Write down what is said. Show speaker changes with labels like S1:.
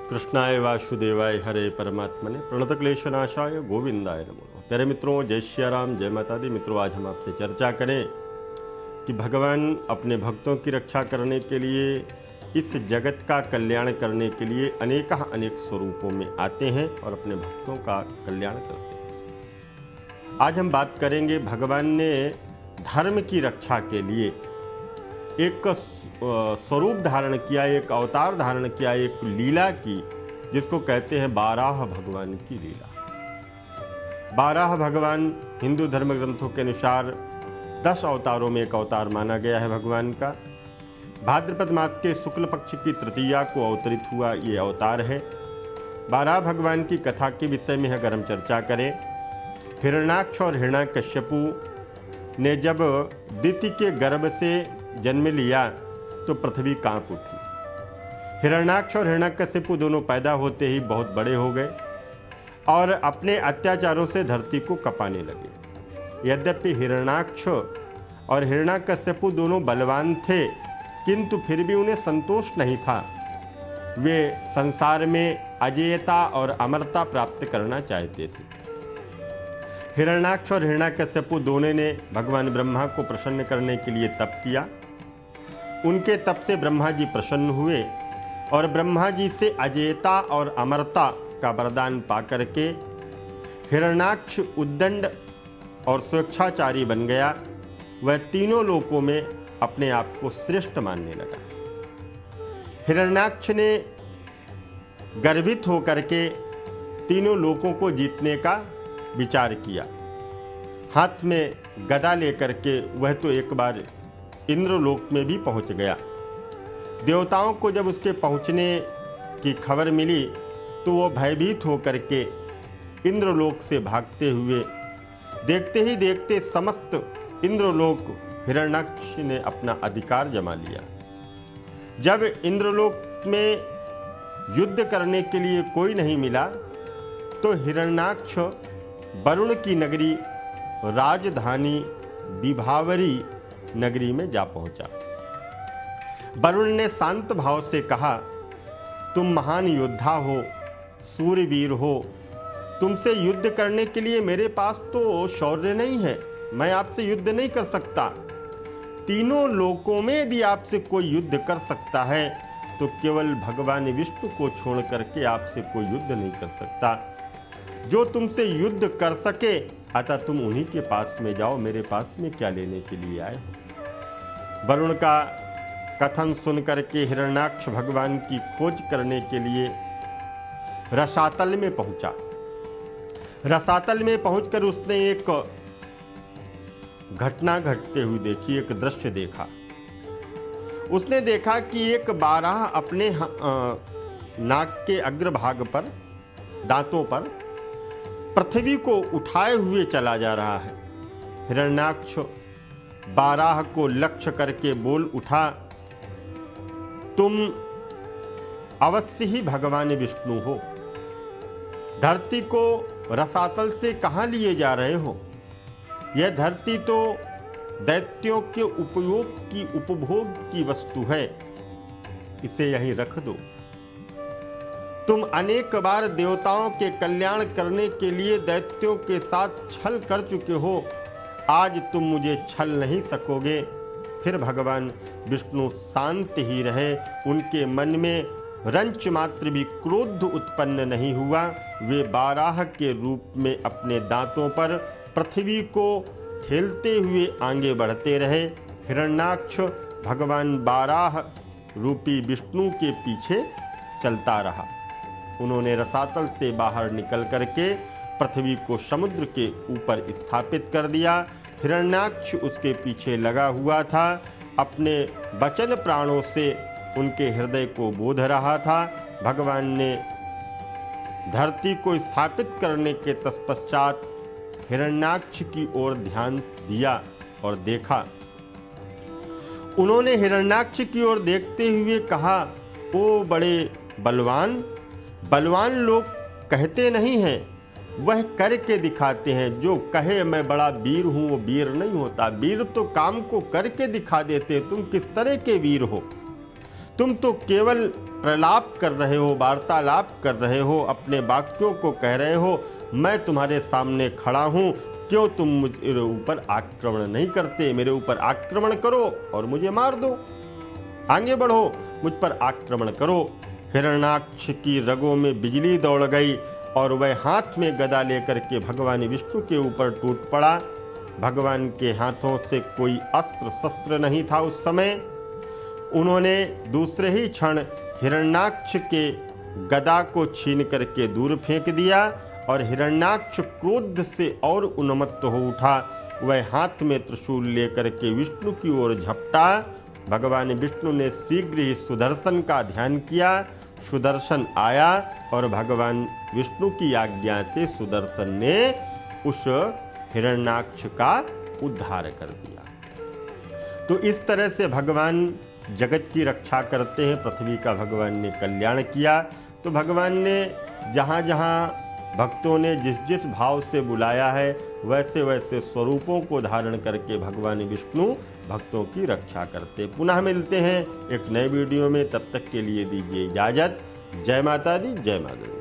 S1: कृष्णाय वासुदेवाय हरे परमात्मने प्रणतक्लेशनाशाय गोविंदाय नमो। प्यारे मित्रों, जय श्री राम, जय माता दी। मित्रों, आज हम आपसे चर्चा करें कि भगवान अपने भक्तों की रक्षा करने के लिए, इस जगत का कल्याण करने के लिए अनेक स्वरूपों में आते हैं और अपने भक्तों का कल्याण करते हैं। आज हम बात करेंगे, भगवान ने धर्म की रक्षा के लिए एक स्वरूप धारण किया, एक अवतार धारण किया, एक लीला की, जिसको कहते हैं बाराह भगवान की लीला। बाराह भगवान हिंदू धर्म ग्रंथों के अनुसार 10 अवतारों में एक अवतार माना गया है भगवान का। भाद्रपद मास के शुक्ल पक्ष की तृतीया को अवतरित हुआ ये अवतार है। बाराह भगवान की कथा के विषय में अगर हम चर्चा करें, हिरण्याक्ष और हिरण्यकश्यपु ने जब दिति के गर्भ से जन्म लिया तो पृथ्वी कांप उठी। हिरण्याक्ष और हिरण्यकश्यपु दोनों पैदा होते ही बहुत बड़े हो गए और अपने अत्याचारों से धरती को कपाने लगे। यद्यपि हिरण्याक्ष और हिरण्यकश्यपु दोनों बलवान थे, किंतु फिर भी उन्हें संतोष नहीं था। वे संसार में अजेयता और अमरता प्राप्त करना चाहते थे। हिरण्याक्ष और हिरण्यकश्यपु दोनों ने भगवान ब्रह्मा को प्रसन्न करने के लिए तप किया। उनके तप से ब्रह्मा जी प्रसन्न हुए और ब्रह्मा जी से अजेयता और अमरता का वरदान पाकर के हिरण्याक्ष उद्दंड और स्वेच्छाचारी बन गया। वह तीनों लोकों में अपने आप को श्रेष्ठ मानने लगा। हिरण्याक्ष ने गर्वित होकर के तीनों लोकों को जीतने का विचार किया। हाथ में गदा लेकर के वह तो एक बार इंद्रलोक में भी पहुंच गया। देवताओं को जब उसके पहुंचने की खबर मिली तो वो भयभीत होकर के इंद्रलोक से भागते हुए, देखते ही देखते समस्त इंद्रलोक हिरण्याक्ष ने अपना अधिकार जमा लिया। जब इंद्रलोक में युद्ध करने के लिए कोई नहीं मिला तो हिरण्याक्ष वरुण की नगरी राजधानी विभावरी नगरी में जा पहुंचा। वरुण ने शांत भाव से कहा, तुम महान योद्धा हो, सूरवीर हो, तुमसे युद्ध करने के लिए मेरे पास तो शौर्य नहीं है, मैं आपसे युद्ध नहीं कर सकता। तीनों लोकों में यदि आपसे कोई युद्ध कर सकता है तो केवल भगवान विष्णु को छोड़ करके आपसे कोई युद्ध नहीं कर सकता। जो तुमसे युद्ध कर सके, अतः तुम उन्हीं के पास में जाओ, मेरे पास में क्या लेने के लिए आए हो। वरुण का कथन सुनकर के हिरण्याक्ष भगवान की खोज करने के लिए रसातल में पहुंचा। रसातल में पहुंचकर उसने एक घटना घटते हुई देखी, एक दृश्य देखा। उसने देखा कि एक बाराह अपने नाक के अग्रभाग पर, दांतों पर पृथ्वी को उठाए हुए चला जा रहा है। हिरण्याक्ष बाराह को लक्ष्य करके बोल उठा, तुम अवश्य ही भगवान विष्णु हो। धरती को रसातल से कहाँ लिए जा रहे हो? यह धरती तो दैत्यों के उपभोग की वस्तु है, इसे यहीं रख दो। तुम अनेक बार देवताओं के कल्याण करने के लिए दैत्यों के साथ छल कर चुके हो, आज तुम मुझे छल नहीं सकोगे। फिर भगवान विष्णु शांत ही रहे, उनके मन में रंच मात्र भी क्रोध उत्पन्न नहीं हुआ। वे बाराह के रूप में अपने दांतों पर पृथ्वी को ठेलते हुए आगे बढ़ते रहे। हिरण्याक्ष भगवान बाराह रूपी विष्णु के पीछे चलता रहा। उन्होंने रसातल से बाहर निकल करके पृथ्वी को समुद्र के ऊपर स्थापित कर दिया। हिरण्याक्ष उसके पीछे लगा हुआ था, अपने वचन प्राणों से उनके हृदय को बोध रहा था। भगवान ने धरती को स्थापित करने के तत्पश्चात हिरण्याक्ष की ओर ध्यान दिया और देखा। उन्होंने हिरण्याक्ष की ओर देखते हुए कहा, ओ बड़े बलवान लोग कहते नहीं हैं, वह करके दिखाते हैं। जो कहे मैं बड़ा वीर हूँ वो वीर नहीं होता। वीर तो काम को करके दिखा देते। तुम किस तरह के वीर हो? तुम तो केवल प्रलाप कर रहे हो, वार्तालाप कर रहे हो, अपने वाक्यों को कह रहे हो, मैं तुम्हारे सामने खड़ा हूँ, क्यों तुम मेरे ऊपर आक्रमण नहीं करते? मेरे ऊपर आक्रमण करो और मुझे मार दो, आगे बढ़ो, मुझ पर आक्रमण करो। हिरण्याक्ष की रगों में बिजली दौड़ गई और वह हाथ में गदा लेकर के भगवान विष्णु के ऊपर टूट पड़ा। भगवान के हाथों से कोई अस्त्र शस्त्र नहीं था उस समय। उन्होंने दूसरे ही क्षण हिरण्याक्ष के गदा को छीन करके दूर फेंक दिया और हिरण्याक्ष क्रोध से और उन्मत्त हो उठा। वह हाथ में त्रिशूल लेकर के विष्णु की ओर झपटा। भगवान विष्णु ने शीघ्र ही सुदर्शन का ध्यान किया। सुदर्शन आया और भगवान विष्णु की आज्ञा से सुदर्शन ने उस हिरण्याक्ष का उद्धार कर दिया। तो इस तरह से भगवान जगत की रक्षा करते हैं। पृथ्वी का भगवान ने कल्याण किया। तो भगवान ने जहाँ जहाँ भक्तों ने जिस जिस भाव से बुलाया है, वैसे वैसे स्वरूपों को धारण करके भगवान विष्णु भक्तों की रक्षा करते। पुनः मिलते हैं एक नए वीडियो में, तब तक के लिए दीजिए इजाज़त। जय माता दी, जय माता दी।